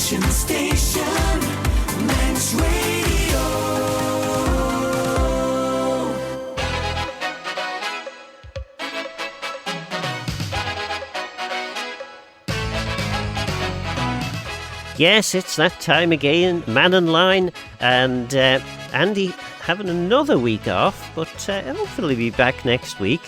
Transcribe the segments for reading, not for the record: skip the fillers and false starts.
Nation Station, Manx Radio. Yes, it's that time again, Mannin Line, and Andy having another week off, but hopefully be back next week.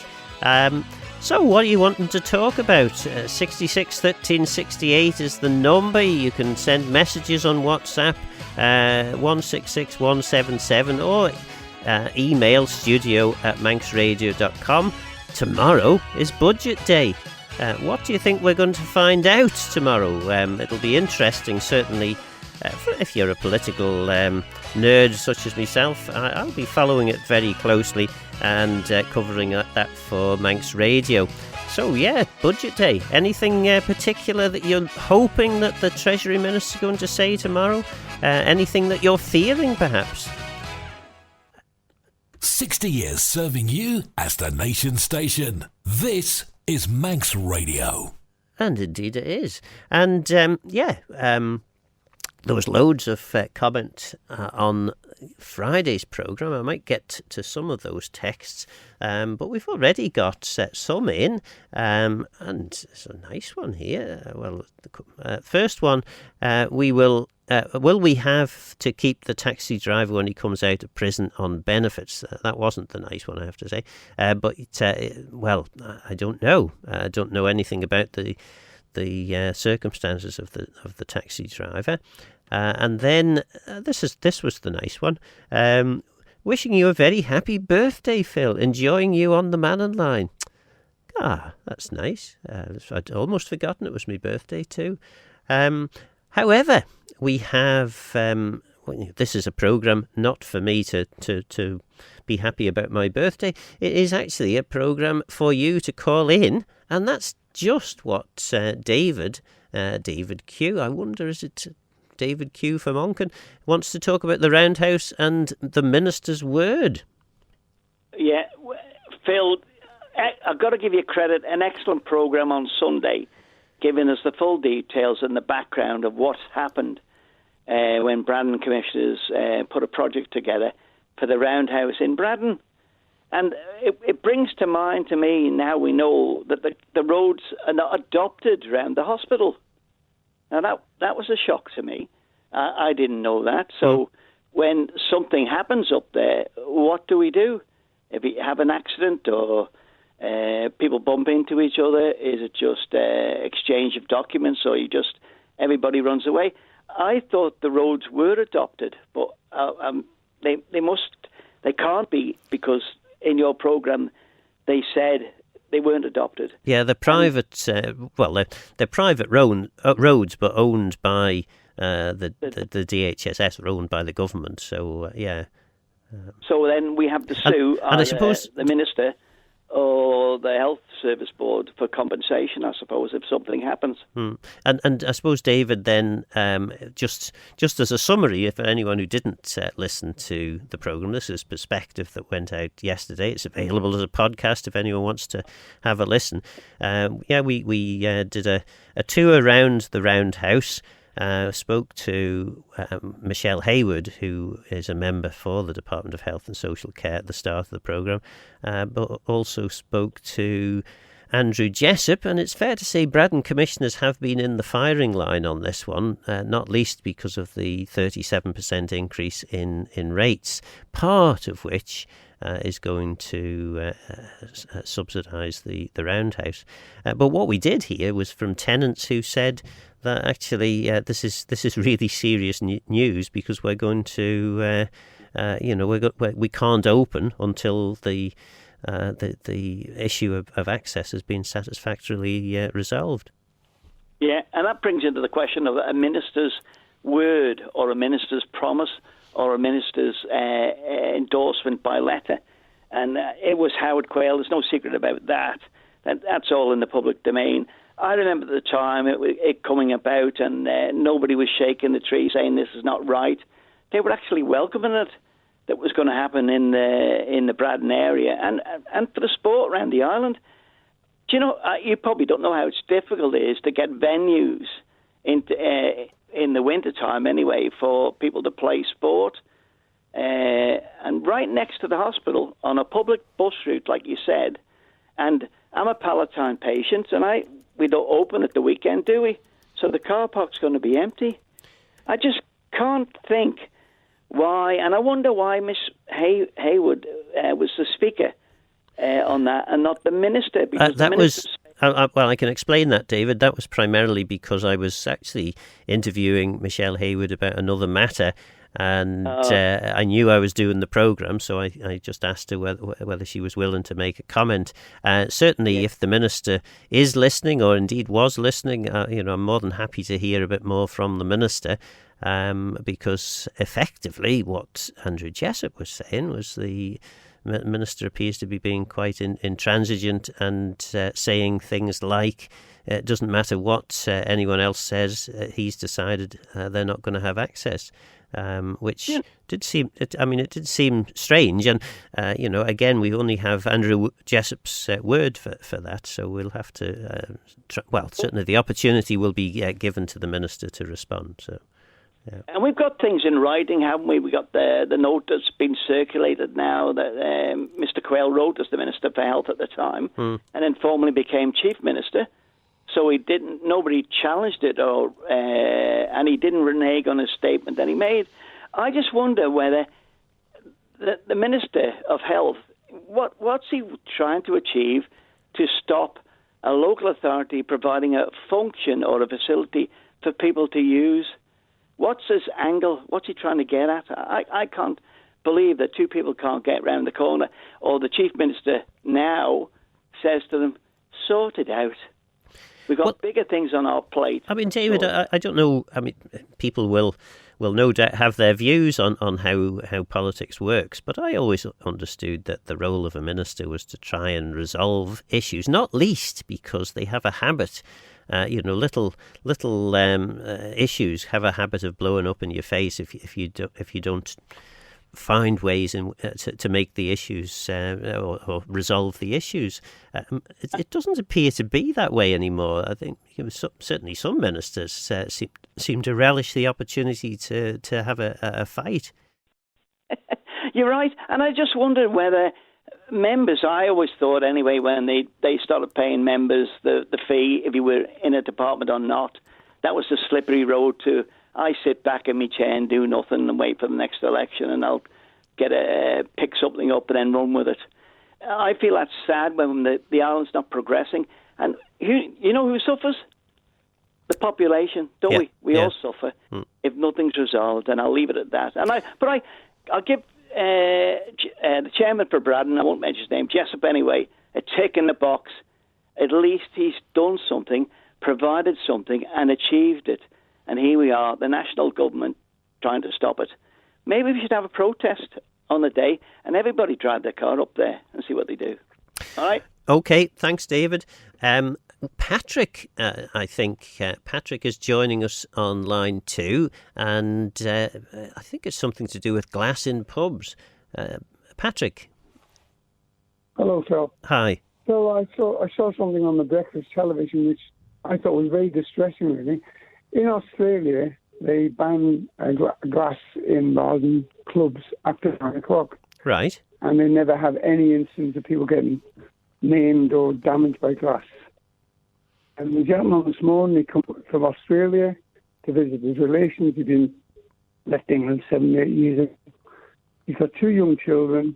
So what are you wanting to talk about? 66 13 68 is the number. You can send messages on WhatsApp, 166 177, or email studio@manxradio.com. Tomorrow is Budget Day. What do you think we're going to find out tomorrow? It'll be interesting, certainly, if you're a political nerd such as myself. I'll be following it very closely and covering that for Manx Radio. So, yeah, Budget Day. Anything particular that you're hoping that the Treasury Minister's going to say tomorrow? Anything that you're fearing, perhaps? 60 years serving you as the Nation Station. This is Manx Radio. And indeed it is. And there was loads of comment on Friday's programme. I might get to some of those texts, but we've already got some in, and it's a nice one here. Well, the first one, will we have to keep the taxi driver when he comes out of prison on benefits? That wasn't the nice one, I have to say. But I don't know. I don't know anything about the circumstances of the taxi driver. And then this was the nice one. Wishing you a very happy birthday, Phil. Enjoying you on the Mannin Line. That's nice. I'd almost forgotten it was my birthday too. However, we have. This is a programme not for me to be happy about my birthday. It is actually a programme for you to call in, and that's just what David Q. I wonder, is it David Q from Onken, wants to talk about the Roundhouse and the Minister's word? Yeah, Phil, I've got to give you credit. An excellent programme on Sunday, giving us the full details and the background of what's happened when Braddon Commissioners put a project together for the Roundhouse in Braddon. And it brings to mind to me, now we know that the roads are not adopted around the hospital. Now, that was a shock to me. I didn't know that. So when something happens up there, what do we do? If you have an accident or people bump into each other, is it just exchange of documents, or everybody runs away? I thought the roads were adopted, but they can't be, because in your programme they said they weren't adopted. Yeah, they're private. They're private roads, but owned by the DHSS, or owned by the government. So So then we have to sue and I suppose the minister or the Health Service Board for compensation, I suppose, if something happens. And I suppose, David, then, just as a summary, for anyone who didn't listen to the programme, this is Perspective that went out yesterday. It's available as a podcast if anyone wants to have a listen. We did a tour around the Roundhouse. Spoke to Michelle Hayward, who is a member for the Department of Health and Social Care at the start of the programme, but also spoke to Andrew Jessup, and it's fair to say Braddon Commissioners have been in the firing line on this one, not least because of the 37% increase in rates, part of which is going to subsidise the Roundhouse. But what we did hear was from tenants who said that actually this is really serious news, because we're going to we can't open until the issue of access has been satisfactorily resolved. Yeah, and that brings into the question of a minister's word, or a minister's promise, or a minister's endorsement by letter. And it was Howard Quayle. There's no secret about that. That's all in the public domain. I remember at the time it coming about, and nobody was shaking the tree saying this is not right. They were actually welcoming it, that was going to happen in the Braddon area, and for the sport around the island. Do you know, you probably don't know how difficult it is to get venues in the winter time anyway, for people to play sport. And right next to the hospital, on a public bus route, like you said. And I'm a Palatine patient, and we don't open at the weekend, do we? So the car park's going to be empty. I just can't think why, and I wonder why Miss Haywood was the speaker on that, and not the minister. Because well, I can explain that, David. That was primarily because I was actually interviewing Michelle Haywood about another matter, and I knew I was doing the programme, so I just asked her whether she was willing to make a comment. Certainly, if the minister is listening, or indeed was listening, I'm more than happy to hear a bit more from the minister. Because effectively what Andrew Jessup was saying was the minister appears to be being quite intransigent and saying things like, it doesn't matter what anyone else says, he's decided they're not going to have access. Which did seem strange, and again, we only have Andrew Jessup's word for that, so we'll have to. Certainly the opportunity will be given to the minister to respond. So. Yeah. And we've got things in writing, haven't we? We got the note that's been circulated now that Mr. Quayle wrote as the Minister for Health at the time, and then formally became Chief Minister. So nobody challenged it, and he didn't renege on his statement that he made. I just wonder whether the Minister of Health, what's he trying to achieve to stop a local authority providing a function or a facility for people to use? What's his angle? What's he trying to get at? I can't believe that two people can't get round the corner, or the Chief Minister now says to them, sort it out. We've got bigger things on our plate. I mean, David, I don't know. I mean, people will no doubt have their views on how politics works, but I always understood that the role of a minister was to try and resolve issues, not least because they have a habit. Little issues have a habit of blowing up in your face if you don't find ways to make the issues or resolve the issues. It doesn't appear to be that way anymore. I think certainly some ministers seem to relish the opportunity to have a fight. You're right, and I just wonder whether members, I always thought anyway, when they started paying members the fee, if you were in a department or not, that was the slippery road to, I sit back in my chair and do nothing and wait for the next election, and I'll pick something up and then run with it. I feel that's sad when the island's not progressing. And you know who suffers? The population, don't we? We all suffer if nothing's resolved, and I'll leave it at that. I'll give the chairman for Braddon, I won't mention his name, Jessup anyway, a tick in the box. At least he's done something, provided something, and achieved it. And here we are, the national government, trying to stop it. Maybe we should have a protest on the day, and everybody drive their car up there and see what they do. All right? Okay, thanks, David. Patrick, I think Patrick is joining us on line 2, and I think it's something to do with glass in pubs. Patrick. Hello, Phil. Hi. Phil, I saw something on the breakfast television which I thought was very distressing, really. In Australia, they ban glass in bars and clubs after 9 o'clock. Right. And they never have any instance of people getting maimed or damaged by glass. And the gentleman this morning, he come from Australia to visit his relations. He'd left England 7, 8 years ago. He's got 2 young children.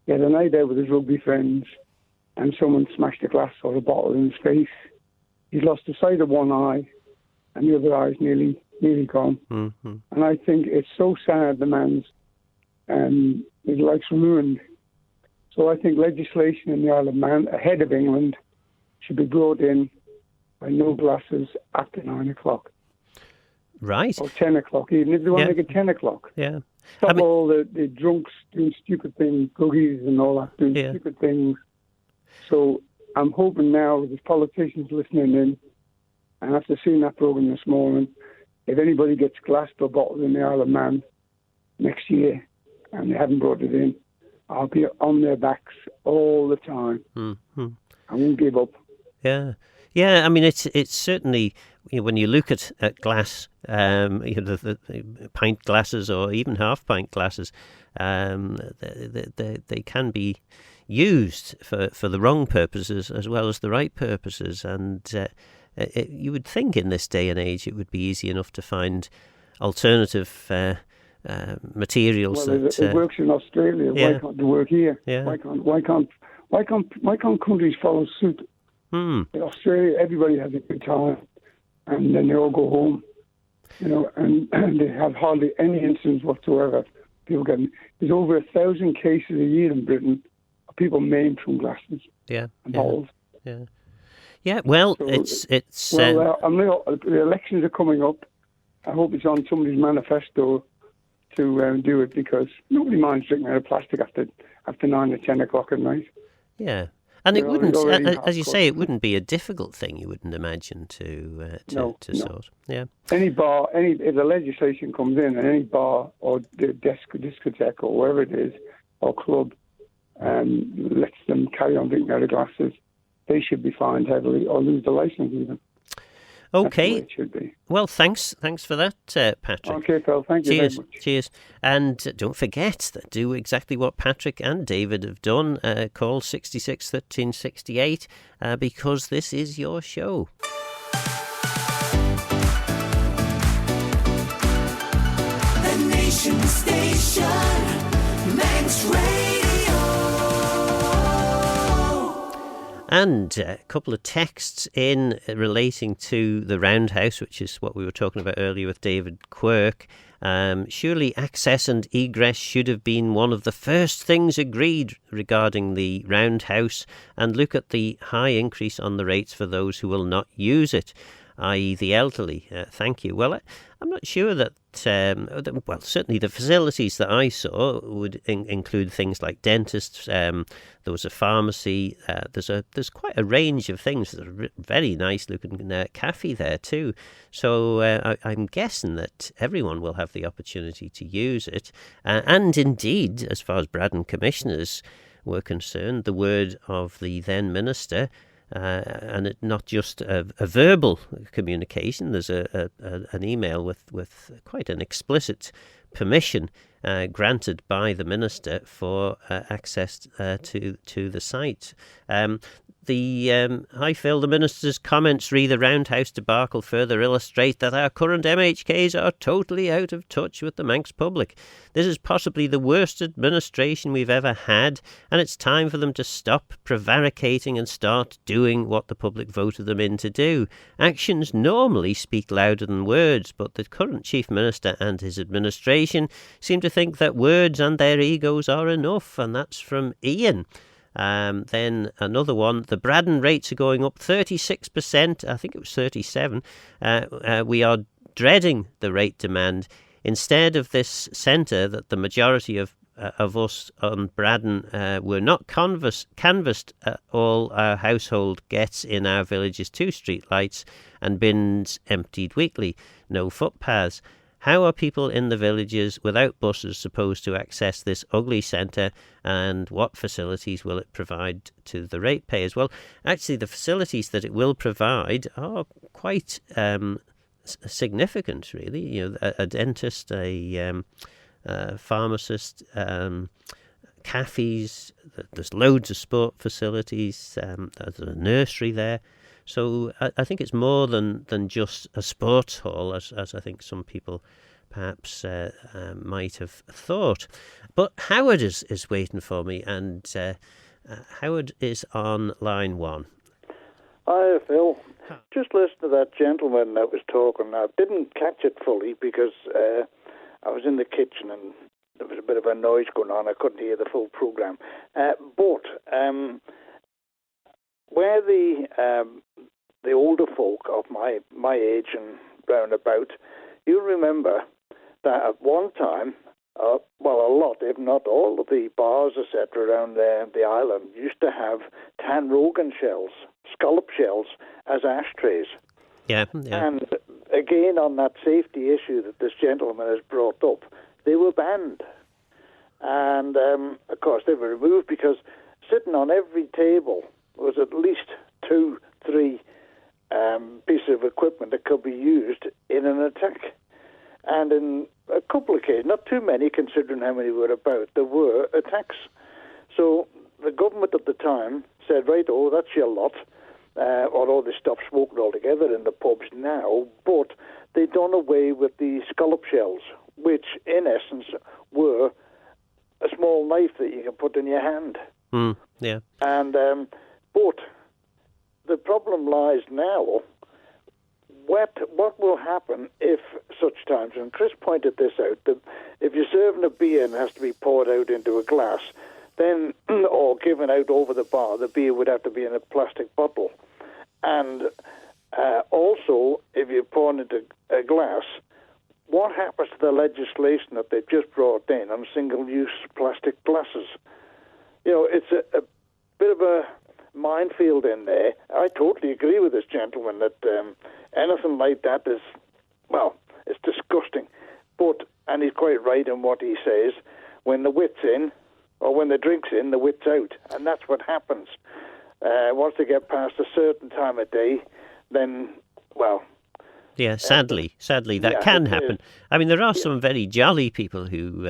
He had a night out with his rugby friends, and someone smashed a glass or a bottle in his face. He's lost the sight of one eye, and the other eye is nearly gone. Mm-hmm. And I think it's so sad the man's his life's ruined. So I think legislation in the Isle of Man, ahead of England, should be brought in by no glasses after 9 o'clock. Right. Or 10 o'clock, even if they want to make it 10 o'clock. Yeah. Stop all the drunks doing stupid things, cookies and all that, doing stupid things. So I'm hoping now there's politicians listening in, and after seeing that programme this morning, if anybody gets glassed or bottled in the Isle of Man next year and they haven't brought it in, I'll be on their backs all the time. Mm-hmm. I won't give up. Yeah. Yeah, I mean, it's certainly, when you look at glass, the pint glasses or even half pint glasses, they can be used for the wrong purposes as well as the right purposes. And you would think in this day and age it would be easy enough to find alternative materials. Well, it works in Australia. Yeah. Why can't it work here? Yeah. Why can't countries follow suit? In Australia, everybody has a good time, and then they all go home, and they have hardly any incidents whatsoever. People getting there's over 1,000 cases a year in Britain of people maimed from glasses and balls. Yeah. Well, So, it's the elections are coming up. I hope it's on somebody's manifesto to do it, because nobody minds drinking out of plastic after 9 or 10 o'clock at night. Yeah. And it You know, wouldn't, it's already as you half say, it cooked. wouldn't be a difficult thing, you wouldn't imagine, to No. sort. Yeah. Any bar, if the legislation comes in, and any bar or discotheque or wherever it is, or club, lets them carry on drinking out of glasses, they should be fined heavily or lose the license even. That's the Okay. way it should be. Well, thanks for that, Patrick. Okay, Phil. Thank you Cheers, very much. cheers. And don't forget that do exactly what Patrick and David have done. Call 66 13 68 because this is your show. The Nation Station, Manx Radio. And a couple of texts in relating to the roundhouse, which is what we were talking about earlier with David Quirk. Surely access and egress should have been one of the first things agreed regarding the roundhouse, and look at the high increase on the rates for those who will not use it, i.e. the elderly. Thank you. Well, I'm not sure that, well, certainly the facilities that I saw would include things like dentists. There was a pharmacy. There's quite a range of things. There's a very nice looking cafe there too. So I'm guessing that everyone will have the opportunity to use it. And indeed, as far as Braddon commissioners were concerned, the word of the then minister, and it not just a verbal communication. There's an email with quite an explicit permission granted by the minister for access to the site. Hi Phil, the minister's comments re the roundhouse debacle further illustrate that our current MHKs are totally out of touch with the Manx public. This is possibly the worst administration we've ever had, and it's time for them to stop prevaricating and start doing what the public voted them in to do. Actions normally speak louder than words, but the current Chief Minister and his administration seem to think that words and their egos are enough, and that's from Ian. Then another one, the Braddon rates are going up 36%, I think it was 37. We are dreading the rate demand. Instead of this centre that the majority of us on Braddon were not canvassed, all our household gets in our village is 2 street lights and bins emptied weekly, no footpaths. How are people in the villages without buses supposed to access this ugly centre, and what facilities will it provide to the ratepayers? Well, actually, the facilities that it will provide are quite significant, really. You know, a dentist, a pharmacist, cafes. There's loads of sport facilities. There's a nursery there. So I think it's more than just a sports hall, as I think some people perhaps might have thought. But Howard is waiting for me, and Howard is on line 1. Hi, Phil. Just listen to that gentleman that was talking. I didn't catch it fully because I was in the kitchen and there was a bit of a noise going on. I couldn't hear the full programme. But where the older folk of my age and roundabout, you remember that at one time, a lot, if not all, of the bars, etc., around the island used to have tan rogan shells, scallop shells, as ashtrays. Yeah. And again, on that safety issue that this gentleman has brought up, they were banned. And, of course, they were removed because sitting on every table was at least 2, 3 piece of equipment that could be used in an attack. And in a couple of cases, not too many considering how many were about, there were attacks. So the government at the time said, right, oh, that's your lot, although they stopped smoking altogether in the pubs now, but they done away with the scallop shells, which in essence were a small knife that you can put in your hand. Yeah. And but the problem lies now. What will happen if such times? And Chris pointed this out. That if you're serving a beer and it has to be poured out into a glass, then or given out over the bar, the beer would have to be in a plastic bottle. And also, if you're pouring into a glass, what happens to the legislation that they've just brought in on single-use plastic glasses? You know, it's a bit of a minefield in there. I totally agree with this gentleman that anything like that is, well, it's disgusting. But, and he's quite right in what he says, when the wit's in, or when the drink's in, the wit's out. And that's what happens. Once they get past a certain time of day, then, well... Yeah, sadly, that can happen. I mean, there are some very jolly people who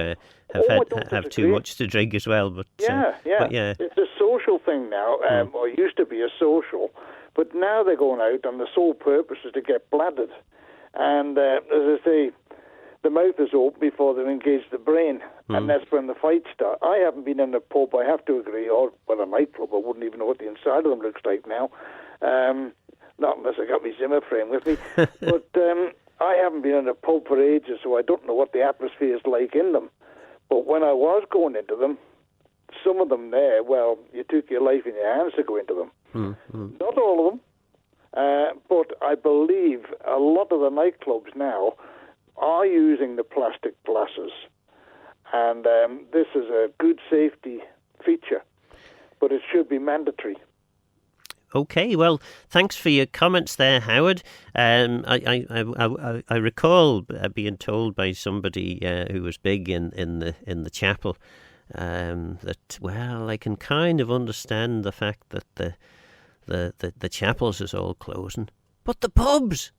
have too much to drink as well. But yeah. It's a social thing now, or it used to be a social, but now they're going out and the sole purpose is to get bladdered. And as I say, the mouth is open before they engage the brain, and that's when the fights start. I haven't been in a pub, I have to agree, or a nightclub. I wouldn't even know what the inside of them looks like now. Not unless I got my Zimmer frame with me. But I haven't been in a pub for ages, so I don't know what the atmosphere is like in them. But when I was going into them, some of them there, well, you took your life in your hands to go into them. Not all of them, but I believe a lot of the nightclubs now are using the plastic glasses. And this is a good safety feature, but it should be mandatory. Okay, well, thanks for your comments there, Howard. I recall being told by somebody who was big in the chapel that, well, I can kind of understand the fact that the chapels is all closing, but the pubs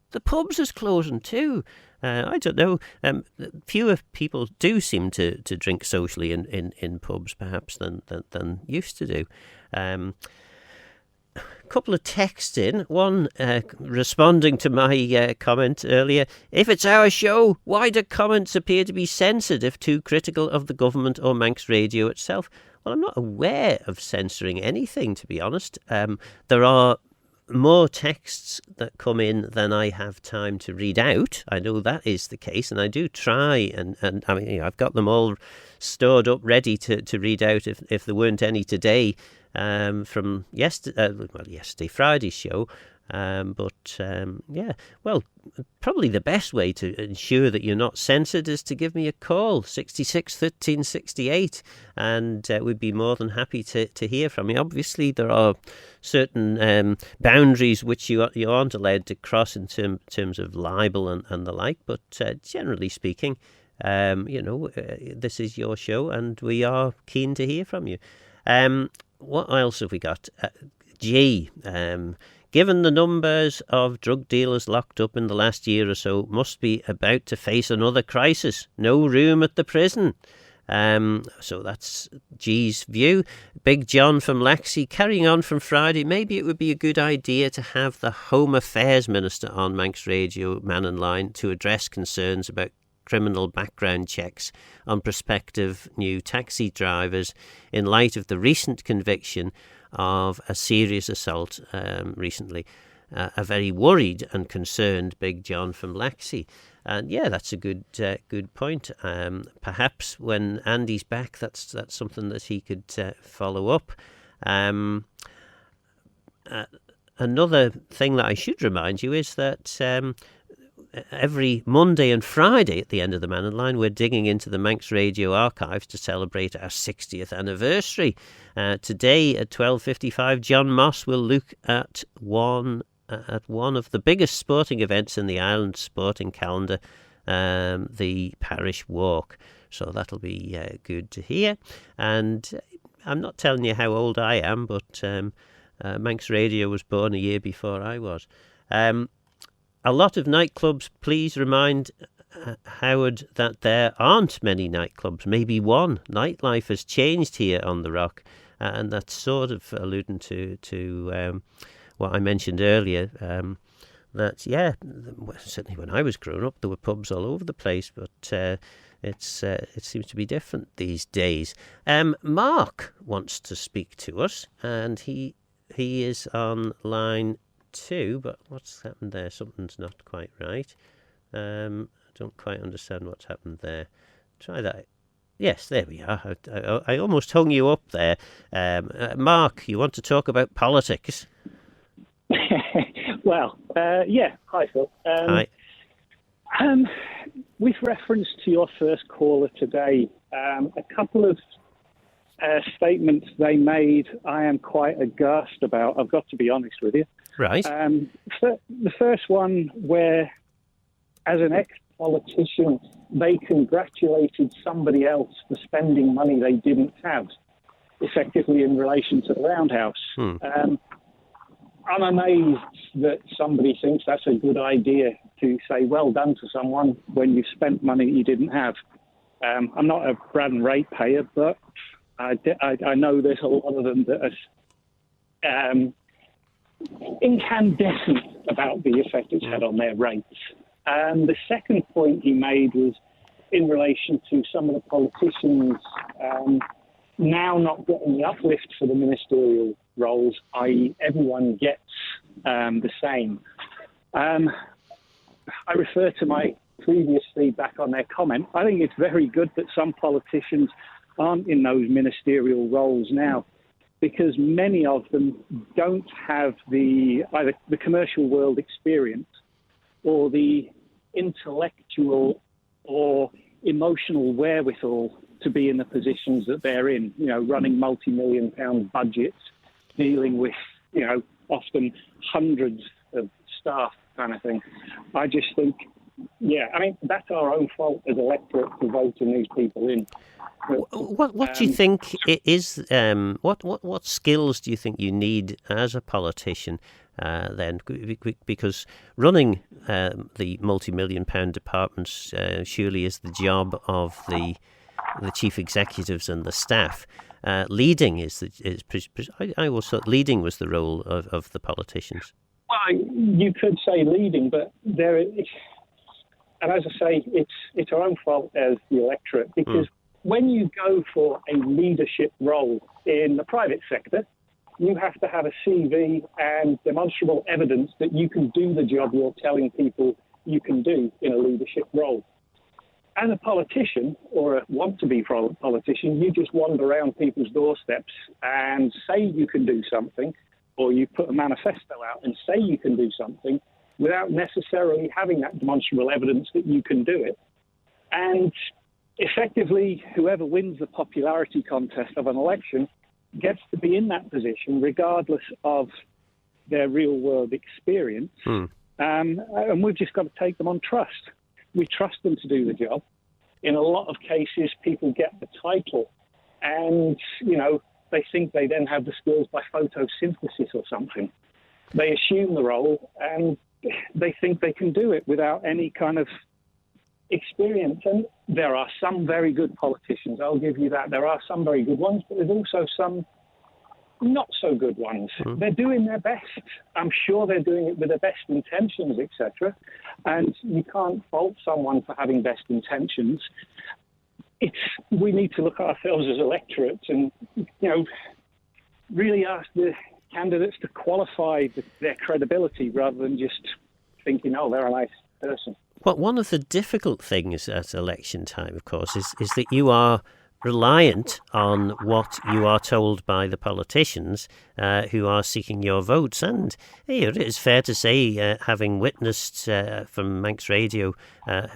is closing too. I don't know. Fewer people do seem to drink socially in pubs, perhaps than used to do. Couple of texts in. One responding to my comment earlier. If it's our show, why do comments appear to be censored if too critical of the government or Manx Radio itself? Well, I'm not aware of censoring anything, to be honest. There are more texts that come in than I have time to read out. I know that is the case, and I do try, and I mean, I've got them all stored up ready to read out if there weren't any today. From yesterday, Friday's show. Probably the best way to ensure that you're not censored is to give me a call, 66 13 68, and we'd be more than happy to hear from you. Obviously, there are certain boundaries which you aren't allowed to cross in terms of libel and the like, but generally speaking, this is your show, and we are keen to hear from you. What else have we got? Given the numbers of drug dealers locked up in the last year or so, must be about to face another crisis. No room at the prison. So that's G's view. Big John from Laxey, carrying on from Friday, maybe it would be a good idea to have the Home Affairs Minister on Manx Radio, Mannin Line, to address concerns about criminal background checks on prospective new taxi drivers in light of the recent conviction of a serious assault recently. A very worried and concerned Big John from Laxey. And yeah, that's a good point. Perhaps when Andy's back, that's something that he could follow up. Another thing that I should remind you is that every Monday and Friday at the end of the Mannin Line, we're digging into the Manx Radio archives to celebrate our 60th anniversary. Today at 12:55, John Moss will look at one of the biggest sporting events in the island sporting calendar, the Parish Walk. So that'll be good to hear. And I'm not telling you how old I am, but Manx Radio was born a year before I was. A lot of nightclubs. Please remind Howard that there aren't many nightclubs. Maybe one. Nightlife has changed here on the Rock, and that's sort of alluding to what I mentioned earlier. That certainly when I was growing up, there were pubs all over the place, but it seems to be different these days. Mark wants to speak to us, and he is on line 2, but what's happened there? Something's not quite right. I don't quite understand what's happened there. Try that. Yes, there we are. I almost hung you up there. Mark, you want to talk about politics? Well, yeah. Hi, Phil. Hi. With reference to your first caller today, a couple of statements they made I am quite aghast about. I've got to be honest with you. Right. The first one where, as an ex-politician, they congratulated somebody else for spending money they didn't have, effectively in relation to the Roundhouse. I'm amazed that somebody thinks that's a good idea to say well done to someone when you've spent money you didn't have. I'm not a Brad and ratepayer, but I know there's a lot of them that are incandescent about the effect it's had on their rates. The second point he made was in relation to some of the politicians now not getting the uplift for the ministerial roles, i.e. everyone gets the same. I refer to my previous feedback on their comment. I think it's very good that some politicians aren't in those ministerial roles now, because many of them don't have either the commercial world experience or the intellectual or emotional wherewithal to be in the positions that they're in, running multi-million-pound budgets, dealing with, often hundreds of staff kind of thing. I just think, that's our own fault as electorate for voting these people in. What do you think it is? What skills do you think you need as a politician? Then, because running the multi-million-pound departments surely is the job of the chief executives and the staff. Leading leading was the role of the politicians. Well, you could say leading, but there is, and as I say, it's our own fault as the electorate, because when you go for a leadership role in the private sector, you have to have a CV and demonstrable evidence that you can do the job you're telling people you can do in a leadership role. As a politician, or a want-to-be politician, you just wander around people's doorsteps and say you can do something, or you put a manifesto out and say you can do something without necessarily having that demonstrable evidence that you can do it. And effectively, whoever wins the popularity contest of an election gets to be in that position regardless of their real-world experience. And we've just got to take them on trust. We trust them to do the job. In a lot of cases, people get the title and, they think they then have the skills by photosynthesis or something. They assume the role and they think they can do it without any kind of experience. And there are some very good politicians, I'll give you that. There are some very good ones, but there's also some not so good ones. They're doing their best. I'm sure they're doing it with their best intentions, etc. And you can't fault someone for having best intentions. We need to look at ourselves as electorates and, really ask the candidates to qualify their credibility rather than just thinking, they're a nice person. Well, one of the difficult things at election time, of course, is that you are reliant on what you are told by the politicians who are seeking your votes. And it is fair to say, having witnessed from Manx Radio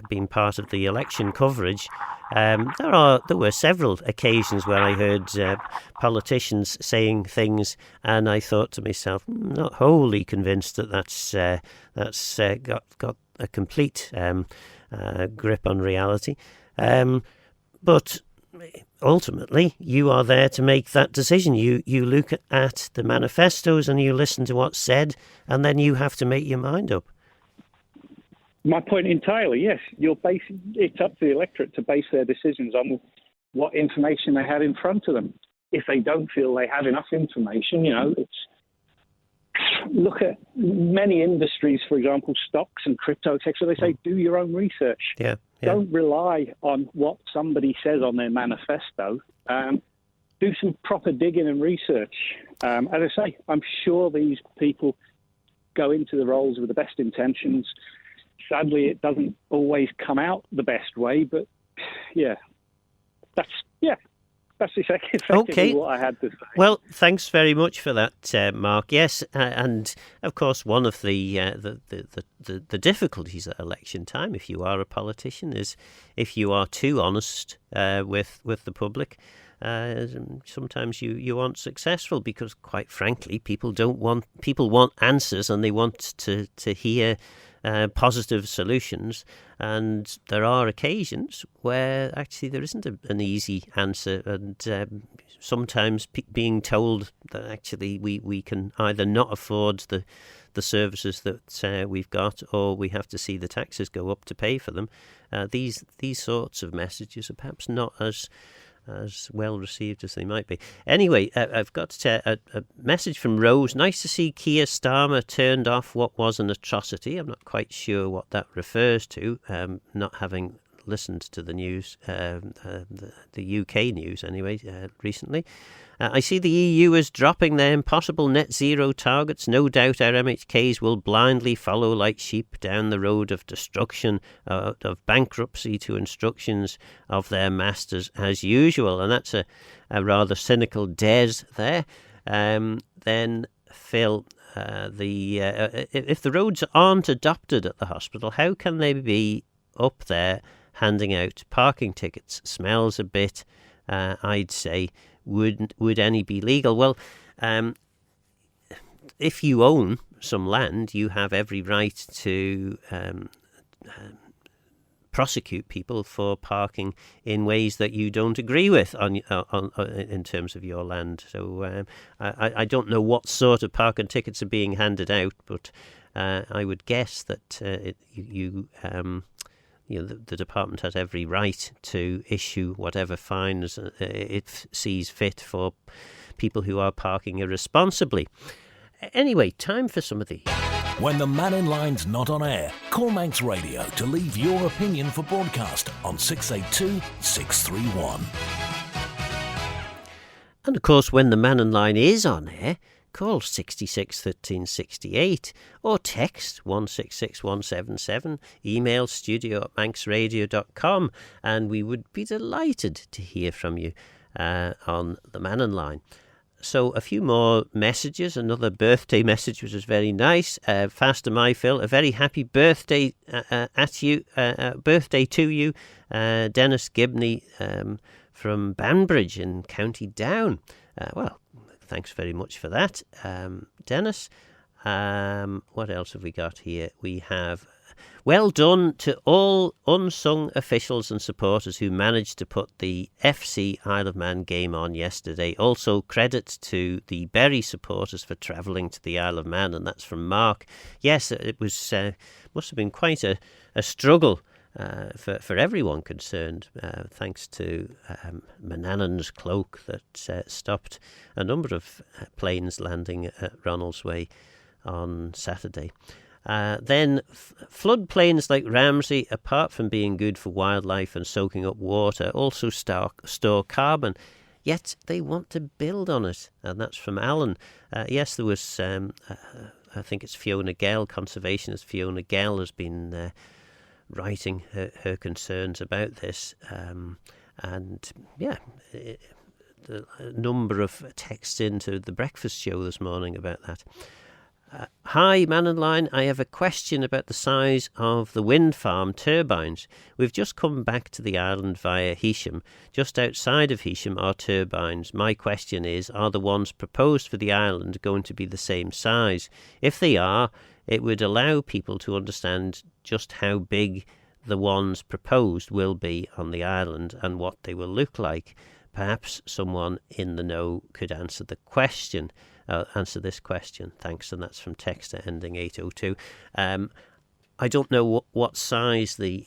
being part of the election coverage, there were several occasions where I heard politicians saying things, and I thought to myself, not wholly convinced that that's got a complete grip on reality. But ultimately, you are there to make that decision. You look at the manifestos and you listen to what's said, and then you have to make your mind up. My point entirely, yes. It's up to the electorate to base their decisions on what information they have in front of them. If they don't feel they have enough information, look at many industries, for example, stocks and crypto, etc. They say, do your own research. Yeah. Don't rely on what somebody says on their manifesto. Do some proper digging and research. As I say, I'm sure these people go into the roles with the best intentions. Sadly, it doesn't always come out the best way, but that's effectively what I had to say. Well, thanks very much for that, Mark. Yes, and of course, one of the difficulties at election time, if you are a politician, is if you are too honest with the public. Sometimes you aren't successful because, quite frankly, people want answers, and they want to hear positive solutions, and there are occasions where actually there isn't an easy answer, and sometimes being told that actually we can either not afford the services that we've got, or we have to see the taxes go up to pay for them. These sorts of messages are perhaps not as well received as they might be. Anyway, I've got a message from Rose. Nice to see Keir Starmer turned off what was an atrocity. I'm not quite sure what that refers to, not having listened to the news, the UK news anyway, recently. I see the EU is dropping their impossible net zero targets. No doubt our MHKs will blindly follow like sheep down the road of destruction, of bankruptcy, to instructions of their masters as usual. And that's a rather cynical des there. Then, Phil, if the roads aren't adopted at the hospital, how can they be up there handing out parking tickets? Smells a bit, I'd say. Would any be legal? Well, if you own some land, you have every right to prosecute people for parking in ways that you don't agree with in terms of your land. So I don't know what sort of parking tickets are being handed out, but I would guess that the department has every right to issue whatever fines it sees fit for people who are parking irresponsibly. Anyway, time for some of these. When the Mannin Line's not on air, call Manx Radio to leave your opinion for broadcast on 682 631. And of course, when the Mannin Line is on air, call 66 13 68 or text 166177, email studio@manxradio.com, and we would be delighted to hear from you on the Mannin Line. So a few more messages. Another birthday message, which is very nice. Faster My Phil, a very happy birthday birthday to you, Dennis Gibney from Banbridge in County Down. Well, thanks very much for that, Dennis. What else have we got here? We have, well done to all unsung officials and supporters who managed to put the FC Isle of Man game on yesterday. Also, credit to the Bury supporters for travelling to the Isle of Man, and that's from Mark. Yes, it was must have been quite a struggle for everyone concerned, thanks to Manannan's cloak that stopped a number of planes landing at Ronaldsway on Saturday. Then floodplains like Ramsey, apart from being good for wildlife and soaking up water, also store carbon, yet they want to build on it, and that's from Alan. Yes, there was, I think it's Fiona Gell, conservationist Fiona Gell has been writing her concerns about this, and the number of texts into the breakfast show this morning about that. Hi, Mannin Line. I have a question about the size of the wind farm turbines. We've just come back to the island via Heysham. Just outside of Heysham are turbines. My question is, are the ones proposed for the island going to be the same size? If they are, it would allow people to understand just how big the ones proposed will be on the island and what they will look like. Perhaps someone in the know could answer this question. Thanks, and that's from texter ending 802. I don't know what size the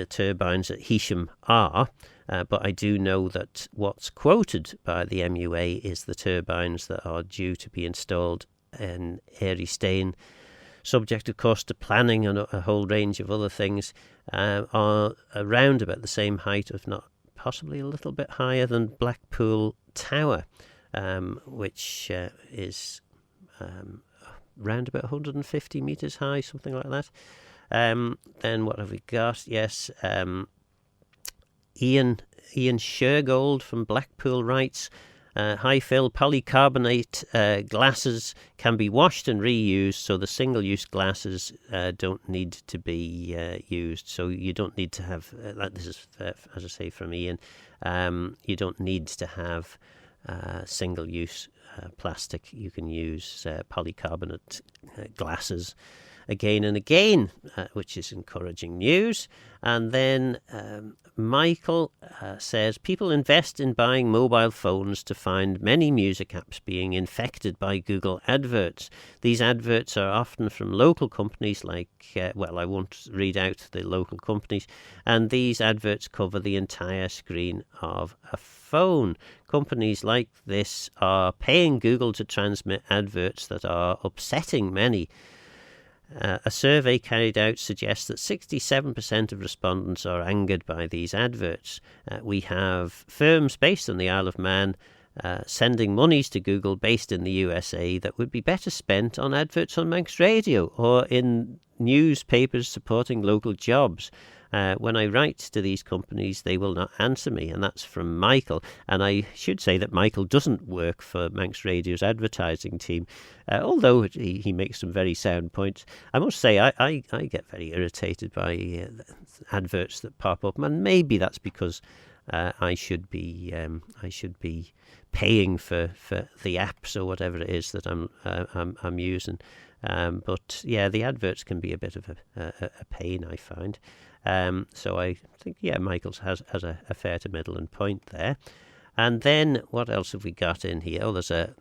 turbines at Heysham are, but I do know that what's quoted by the MUA is the turbines that are due to be installed in Airy Staine, subject, of course, to planning and a whole range of other things, are around about the same height, if not possibly a little bit higher than Blackpool Tower, which is round about 150 metres high, something like that. Then what have we got? Yes, Ian Shergold from Blackpool writes, hi Phil, polycarbonate glasses can be washed and reused, so the single-use glasses don't need to be used. So you don't need to have, this is, as I say, from Ian, you don't need to have single-use plastic. You can use polycarbonate glasses again and again, which is encouraging news. And then Michael says, people invest in buying mobile phones to find many music apps being infected by Google adverts. These adverts are often from local companies like, I won't read out the local companies, and these adverts cover the entire screen of a phone. Companies like this are paying Google to transmit adverts that are upsetting many. A survey carried out suggests that 67% of respondents are angered by these adverts. We have firms based on the Isle of Man sending monies to Google based in the USA that would be better spent on adverts on Manx Radio or in newspapers supporting local jobs. When I write to these companies, they will not answer me, and that's from Michael. And I should say that Michael doesn't work for Manx Radio's advertising team, although he makes some very sound points. I must say I get very irritated by adverts that pop up, and maybe that's because I should be paying for the apps or whatever it is that I'm using. But yeah, the adverts can be a bit of a pain, I find. So I think, Michael has a fair to middling point there. And then what else have we got in here? Oh, there's a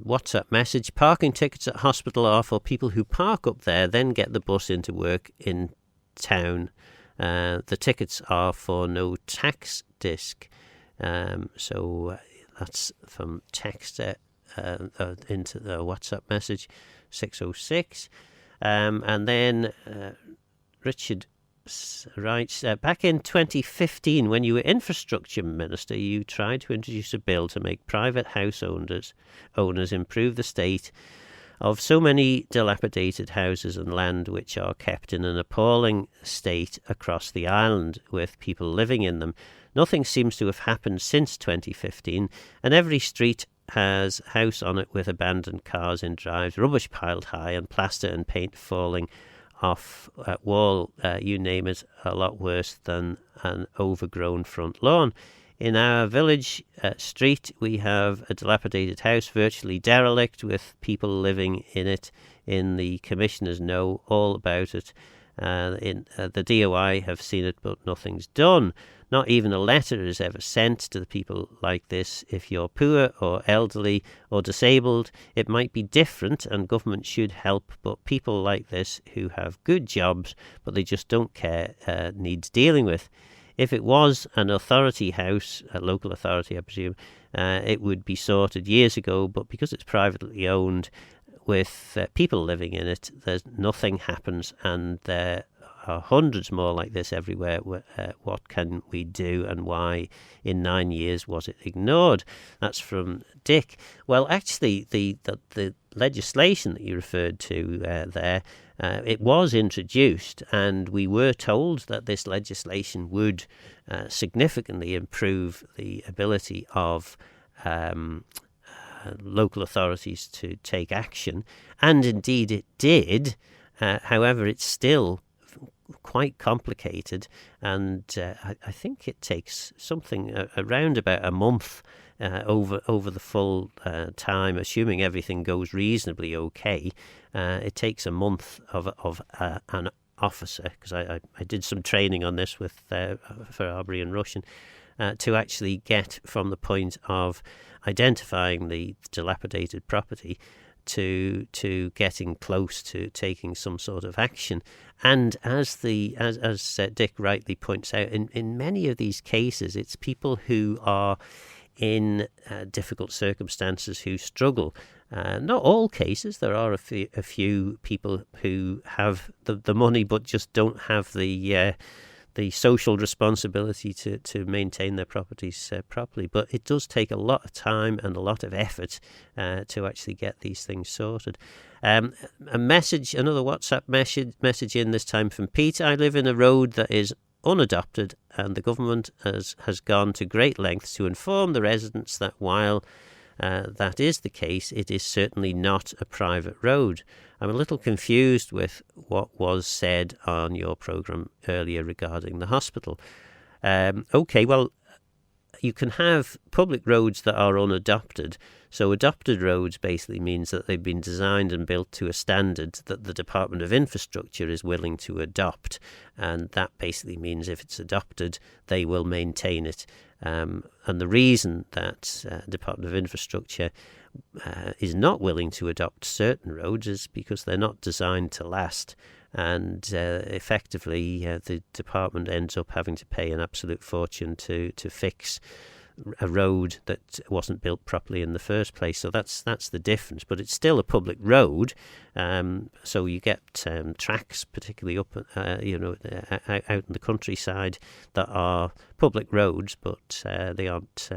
WhatsApp message. Parking tickets at hospital are for people who park up there, then get the bus into work in town. The tickets are for no tax disc. So that's from texter into the WhatsApp message 606. And then Richard writes, back in 2015, when you were infrastructure minister, you tried to introduce a bill to make private house owners improve the state of so many dilapidated houses and land which are kept in an appalling state across the island with people living in them. Nothing seems to have happened since 2015, and every street has house on it with abandoned cars in drives, rubbish piled high, and plaster and paint falling off wall. You name it, a lot worse than an overgrown front lawn. In our village street, we have a dilapidated house, virtually derelict, with people living in it. In the commissioners know all about it. The DOI have seen it, but nothing's done. Not even a letter is ever sent to the people like this. If you're poor or elderly or disabled, it might be different and government should help, but people like this who have good jobs but they just don't care needs dealing with. If it was an authority house, a local authority I presume, it would be sorted years ago, but because it's privately owned with people living in it, nothing happens, and there are hundreds more like this everywhere. What can we do, and why in 9 years was it ignored? That's from Dick. Well, actually, the legislation that you referred to there, it was introduced, and we were told that this legislation would significantly improve the ability of local authorities to take action, and indeed it did. However, it's still quite complicated, and I think it takes something around about a month over the full time, assuming everything goes reasonably okay. It takes a month of an officer, because I did some training on this with for Arbery and Russian, to actually get from the point of identifying the dilapidated property to getting close to taking some sort of action. And as Dick rightly points out, in many of these cases, it's people who are in difficult circumstances who struggle. Not all cases. There are a few people who have the money but just don't have the social responsibility to maintain their properties properly. But it does take a lot of time and a lot of effort to actually get these things sorted. Another WhatsApp message in this time from Pete. I live in a road that is unadopted, and the government has gone to great lengths to inform the residents that while that is the case, it is certainly not a private road. I'm a little confused with what was said on your programme earlier regarding the hospital. Okay, well, you can have public roads that are unadopted. So adopted roads basically means that they've been designed and built to a standard that the Department of Infrastructure is willing to adopt. And that basically means if it's adopted, they will maintain it. And the reason that Department of Infrastructure is not willing to adopt certain roads is because they're not designed to last. And effectively, the department ends up having to pay an absolute fortune to fix a road that wasn't built properly in the first place. So that's the difference. But it's still a public road. So you get tracks, particularly up, out in the countryside, that are public roads, but they aren't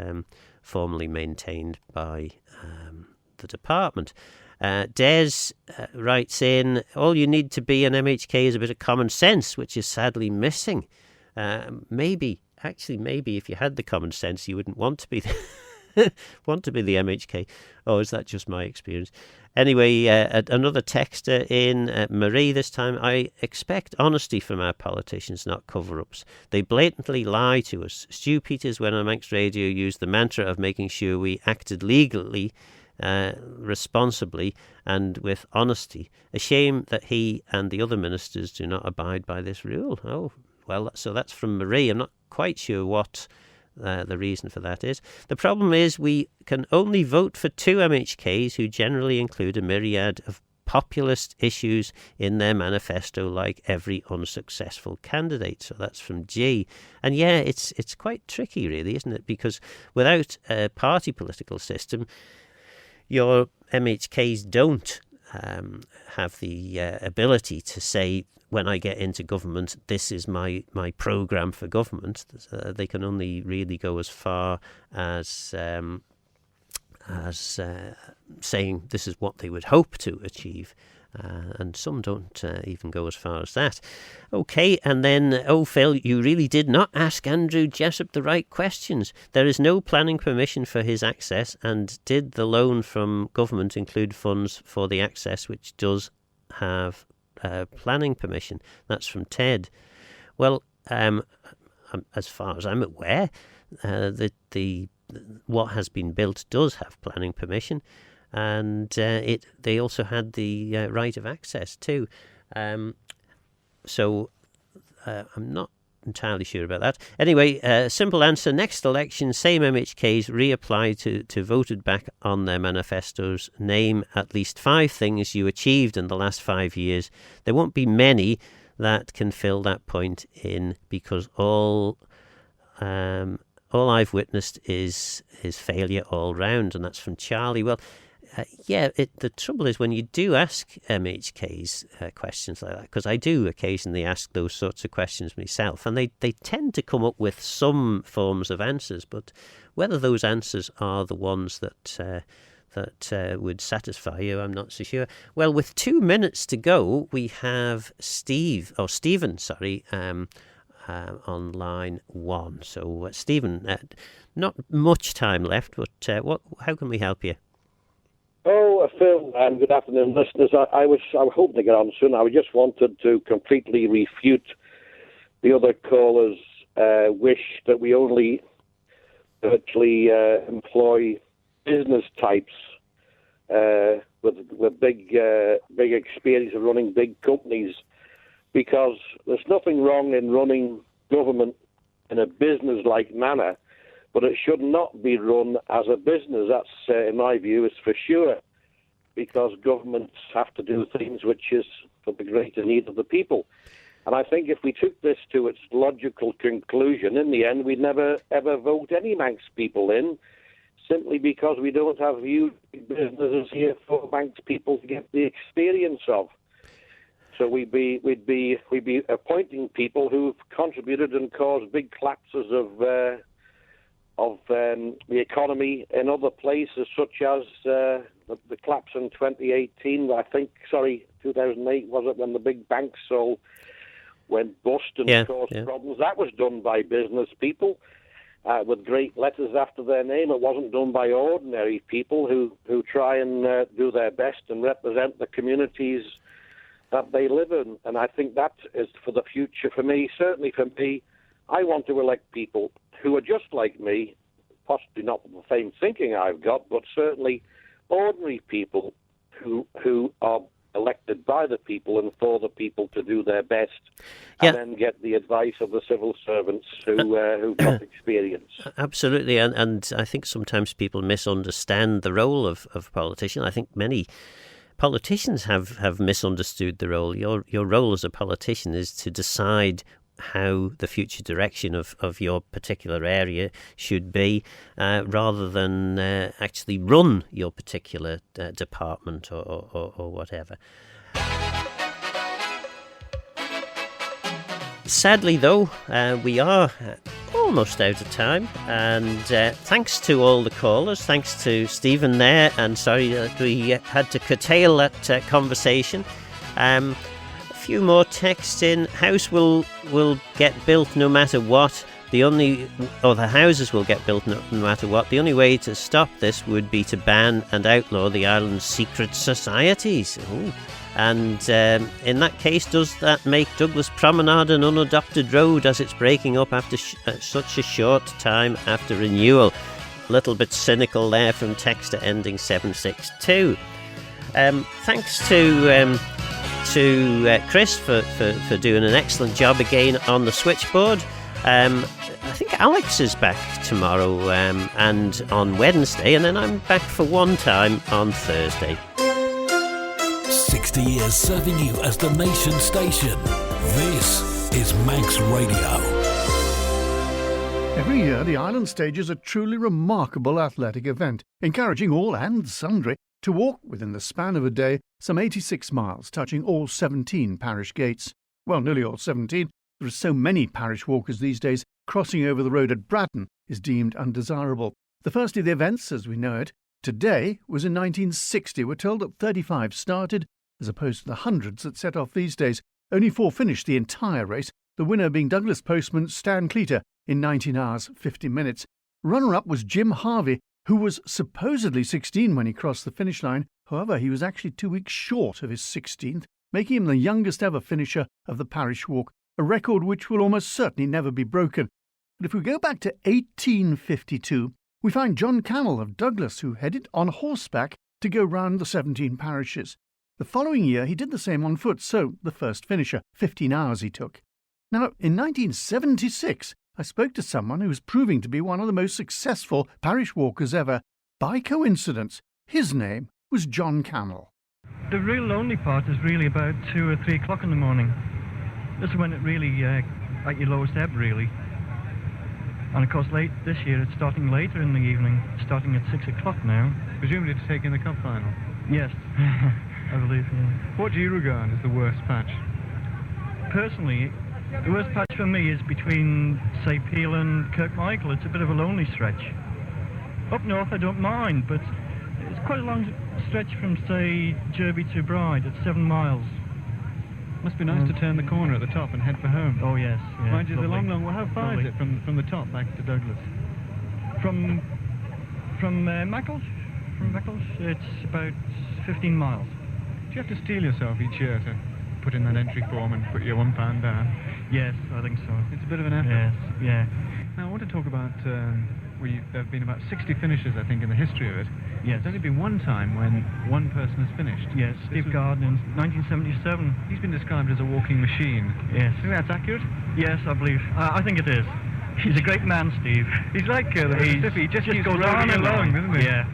formally maintained by the department. Des writes in, all you need to be an MHK is a bit of common sense, which is sadly missing. Maybe if you had the common sense, you wouldn't want to be the MHK. Oh, is that just my experience? Anyway, another texter in, Marie this time. I expect honesty from our politicians, not cover-ups. They blatantly lie to us. Stu Peters, when on Manx Radio, used the mantra of making sure we acted legally, responsibly and with honesty. A shame that he and the other ministers do not abide by this rule. Oh, well, so that's from Marie. I'm not quite sure what the reason for that is. The problem is we can only vote for 2 MHKs who generally include a myriad of populist issues in their manifesto, like every unsuccessful candidate. So that's from G. And yeah, it's quite tricky, really, isn't it? Because without a party political system, your MHKs don't have the ability to say, when I get into government, this is my programme for government. They can only really go as far as saying this is what they would hope to achieve. And some don't even go as far as that. Okay, and then, Phil, you really did not ask Andrew Jessup the right questions. There is no planning permission for his access, and did the loan from government include funds for the access, which does have planning permission? That's from Ted. Well, as far as I'm aware, the what has been built does have planning permission. And they also had the right of access too. So I'm not entirely sure about that. Anyway, simple answer. Next election, same MHKs reapply to voted back on their manifestos. Name at least 5 things you achieved in the last 5 years. There won't be many that can fill that point in, because all I've witnessed is failure all round. And that's from Charlie. Well, the trouble is when you do ask MHKs questions like that, because I do occasionally ask those sorts of questions myself, and they tend to come up with some forms of answers, but whether those answers are the ones that would satisfy you, I'm not so sure. Well, with 2 minutes to go, we have Stephen, on line 1. So, Stephen, not much time left, but how can we help you? Oh, Phil, and good afternoon, listeners. I was hoping to get on soon. I just wanted to completely refute the other caller's wish that we only virtually employ business types with big experience of running big companies, because there's nothing wrong in running government in a business-like manner, but it should not be run as a business. That's, in my view, is for sure, because governments have to do things which is for the greater need of the people. And I think if we took this to its logical conclusion, in the end, we'd never, ever vote any Manx people in, simply because we don't have huge businesses here for Manx people to get the experience of. So we'd be appointing people who've contributed and caused big collapses of the economy in other places, such as the collapse in 2018. 2008 was it, when the big banks all went bust and caused problems. That was done by business people with great letters after their name. It wasn't done by ordinary people who try and do their best and represent the communities that they live in. And I think that is for the future for me. Certainly for me, I want to elect people who are just like me, possibly not the same thinking I've got, but certainly ordinary people who are elected by the people and for the people to do their best, and then get the advice of the civil servants who've got experience. Absolutely, and I think sometimes people misunderstand the role of politicians. I think many politicians have misunderstood the role. Your role as a politician is to decide how the future direction of your particular area should be, rather than actually run your particular department or whatever. Sadly, though, we are almost out of time, and thanks to all the callers, thanks to Stephen there, and sorry that we had to curtail that conversation. A few more texts in. House will get built no matter what. The houses will get built no matter what. The only way to stop this would be to ban and outlaw the island's secret societies. Ooh. And in that case, does that make Douglas Promenade an unadopted road as it's breaking up after such a short time after renewal? A little bit cynical there from texter ending 762. Thanks to Chris for doing an excellent job again on the switchboard. I think Alex is back tomorrow and on Wednesday, and then I'm back for one time on Thursday. 60 years serving you as the nation station. This is Manx Radio. Every year, the Island stages a truly remarkable athletic event, encouraging all and sundry to walk within the span of a day some 86 miles, touching all 17 parish gates. Well, nearly all 17. There are so many parish walkers these days, crossing over the road at Bratton is deemed undesirable. The first of the events, as we know it, today was in 1960. We're told that 35 started, as opposed to the hundreds that set off these days. Only 4 finished the entire race, the winner being Douglas postman Stan Cleater in 19 hours 50 minutes. Runner-up was Jim Harvey, who was supposedly 16 when he crossed the finish line. However, he was actually 2 weeks short of his 16th, making him the youngest ever finisher of the parish walk, a record which will almost certainly never be broken. But if we go back to 1852, we find John Cannell of Douglas, who headed on horseback to go round the 17 parishes. The following year he did the same on foot, so the first finisher, 15 hours he took. Now, in 1976, I spoke to someone who was proving to be one of the most successful parish walkers ever. By coincidence, his name was John Cannell. The real lonely part is really about 2 or 3 o'clock in the morning. This is when it really, at your lowest ebb, really. And of course, late this year, it's starting later in the evening, starting at 6 o'clock now. Presumably to take in the cup final? Yes, I believe, yeah. What do you regard as the worst patch? Personally, the worst patch for me is between, say, Peel and Kirkmichael. It's a bit of a lonely stretch. Up north, I don't mind, but it's quite a long stretch from, say, Derby to Bride. It's 7 miles. Must be nice to turn the corner at the top and head for home. Oh, yes. Yeah, mind you, the lovely. long, well, how far is it from the top back to Douglas? From Maccles? From Maccles, it's about 15 miles. Do you have to steel yourself each year to put in that entry form and put your £1 down? Yes, I think so. It's a bit of an effort. Yes, yeah. Now, I want to talk about there have been about 60 finishes, I think, in the history of it. Yes. There's only been one time when one person has finished. Yes, Steve Gawne in 1977. He's been described as a walking machine. Yes. Do you think that's accurate? Yes, I believe. I think it is. He's a great man, Steve. He's like the Mississippi. He just keeps goes on and along, doesn't he? Yeah.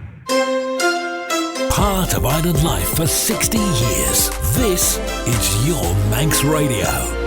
Part of Island life for 60 years. This is your Manx Radio.